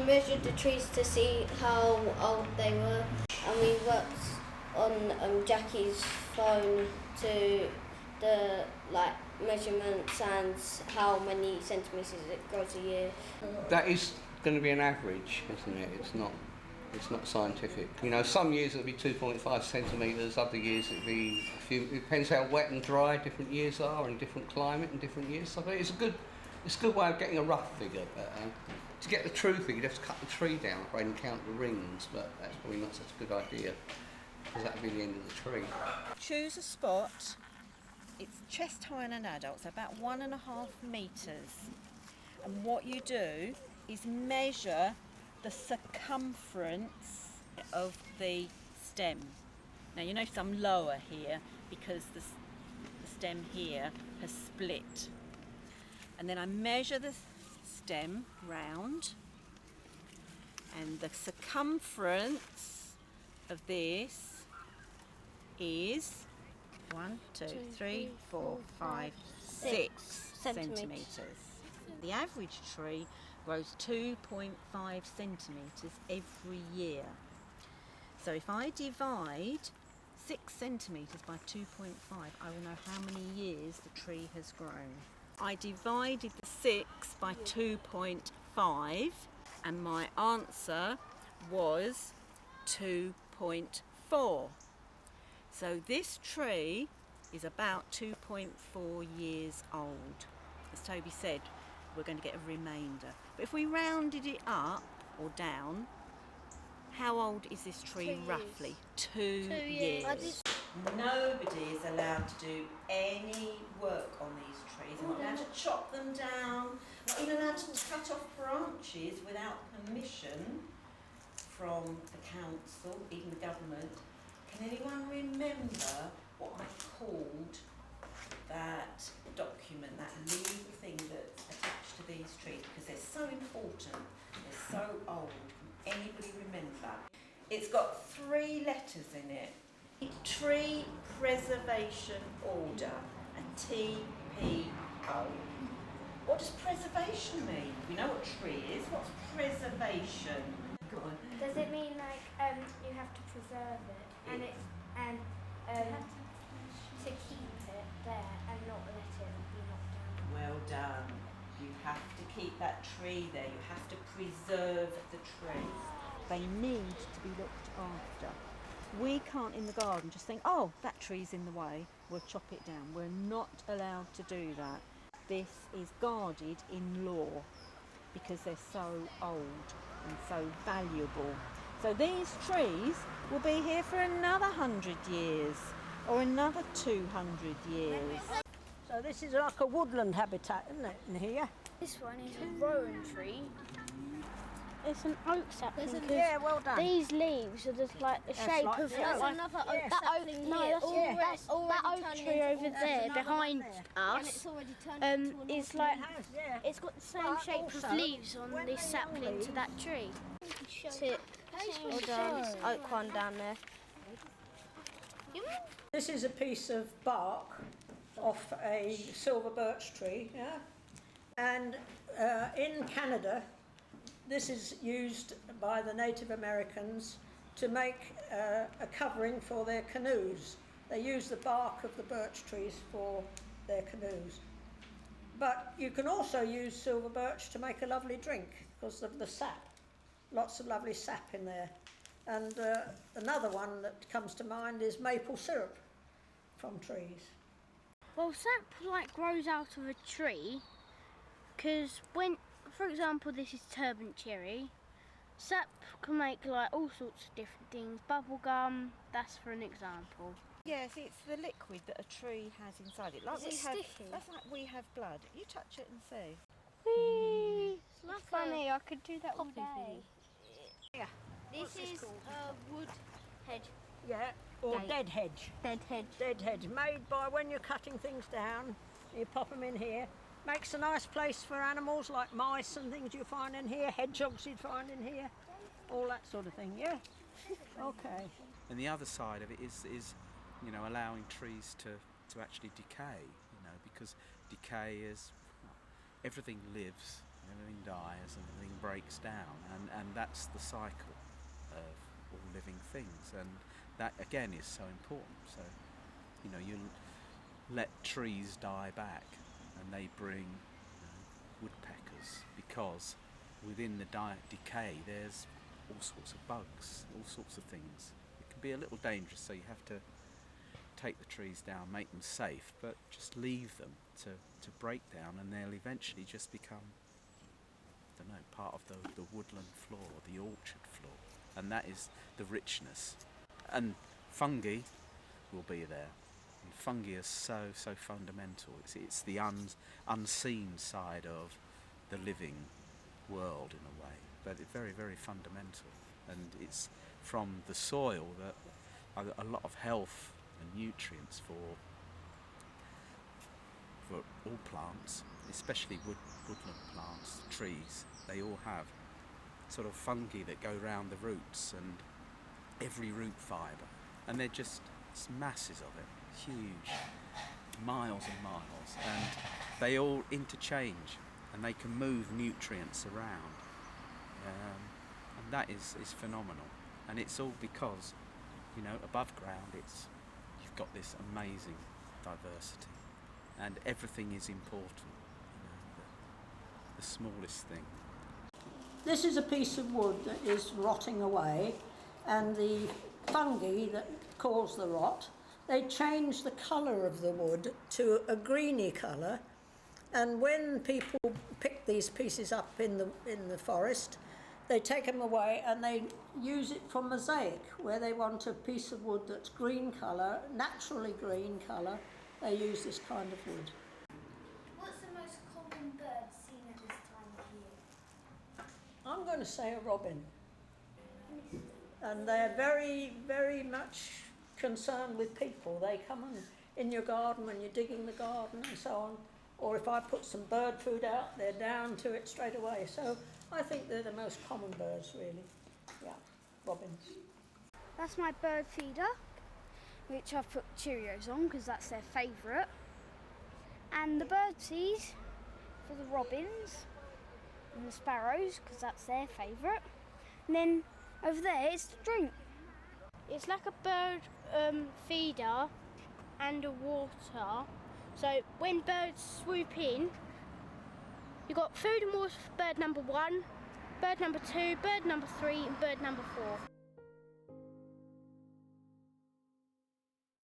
measured the trees to see how old they were, and we worked on Jackie's phone to the measurements and how many centimetres it grows a year. That is going to be an average, isn't it? It's not scientific. You know, some years it'll be 2.5 centimetres, other years it'll be a few. It depends how wet and dry different years are, and different climate and different years. So it's a good way of getting a rough figure. But to get the true figure, you'd have to cut the tree down and count the rings. But that's probably not such a good idea, because that would be the end of the tree. Choose a spot. It's chest high in an adult, so about 1.5 metres. And what you do is measure the circumference of the stem. Now you notice I'm lower here because the stem here has split. And then I measure the stem round, and the circumference of this is 1, 2, 3, 4, 5, 6 centimetres. The average tree grows 2.5 centimetres every year. So if I divide 6 centimetres by 2.5, I will know how many years the tree has grown. I divided the 6 by 2.5 and my answer was 2.4. So this tree is about 2.4 years old. As Toby said, we're going to get a remainder. But if we rounded it up or down, how old is this tree roughly? 2 years. Nobody is allowed to do any work on these trees. They're not allowed to chop them down, not even allowed to cut off branches without permission from the council, even the government. Can anyone remember what I called that document, that legal thing that's attached to these trees? Because they're so important, they're so old. Can anybody remember? It's got 3 letters in it. Tree Preservation Order, a TPO. What does preservation mean? We know what tree is. What's preservation? Go on. Does it mean you have to preserve it and to keep it there and not let it be knocked down? Well done. You have to keep that tree there. You have to preserve the tree. They need to be looked after. We can't in the garden just think, oh, that tree's in the way, we'll chop it down. We're not allowed to do that. This is guarded in law because they're so old and so valuable. So these trees will be here for another 100 years or another 200 years. So this is like a woodland habitat, isn't it, in here? This one is a rowan tree. It's an oak sapling. Yeah, well done. These leaves are just like the shape like of there's another oak sapling. That oak tree over there behind us is like it's got the same shape of leaves on this sapling to that tree. Hold on, oak one down there. This is a piece of bark off a silver birch tree, yeah? And in Canada, this is used by the Native Americans to make a covering for their canoes. They use the bark of the birch trees for their canoes. But you can also use silver birch to make a lovely drink because of the sap. Lots of lovely sap in there. And another one that comes to mind is maple syrup from trees. Well, sap grows out of a tree because when, for example, this is turbot cherry. Sap can make all sorts of different things. Bubble gum, that's for an example. Yes, it's the liquid that a tree has inside it. Is it sticky? That's like we have blood. You touch it and see. Whee! It's funny, I could do that all day. Yeah. This is a wood hedge. Yeah, or dead hedge. Dead hedge. Dead hedge, made by when you're cutting things down, you pop them in here. Makes a nice place for animals like mice and things you find in here, hedgehogs you'd find in here, all that sort of thing, yeah? Okay. And the other side of it is allowing trees to actually decay, because decay is, everything lives, everything dies, and everything breaks down, and that's the cycle of all living things, and that again is so important. So, you know, you let trees die back and they bring woodpeckers, because within the decay there's all sorts of bugs, all sorts of things. It can be a little dangerous, so you have to take the trees down, make them safe, but just leave them to break down, and they'll eventually just become, I don't know, part of the woodland floor, the orchard floor, and that is the richness. And fungi will be there. And fungi are so fundamental. It's the unseen side of the living world in a way, but it's very, very fundamental. And it's from the soil that a lot of health and nutrients for all plants, especially woodland plants, trees, they all have sort of fungi that go round the roots and every root fibre, and they're just masses of it, huge, miles and miles, and they all interchange and they can move nutrients around, and that is phenomenal. And it's all because, you know, above ground you've got this amazing diversity, and everything is important, you know, the smallest thing. This is a piece of wood that is rotting away, and the fungi that cause the rot, they change the colour of the wood to a greeny colour, and when people pick these pieces up in the forest, they take them away and they use it for mosaic, where they want a piece of wood that's green colour, naturally green colour. They use this kind of wood. What's the most common bird seen at this time of year? I'm going to say a robin. And they're very, very much concerned with people. They come in your garden when you're digging the garden and so on. Or if I put some bird food out, they're down to it straight away. So I think they're the most common birds, really. Yeah, robins. That's my bird feeder, which I've put Cheerios on because that's their favourite. And the bird seeds for the robins and the sparrows because that's their favourite. And then over there it's the drink. It's like a bird feeder and a water. So when birds swoop in, you've got food and water for bird number 1, bird number 2, bird number 3 and bird number 4.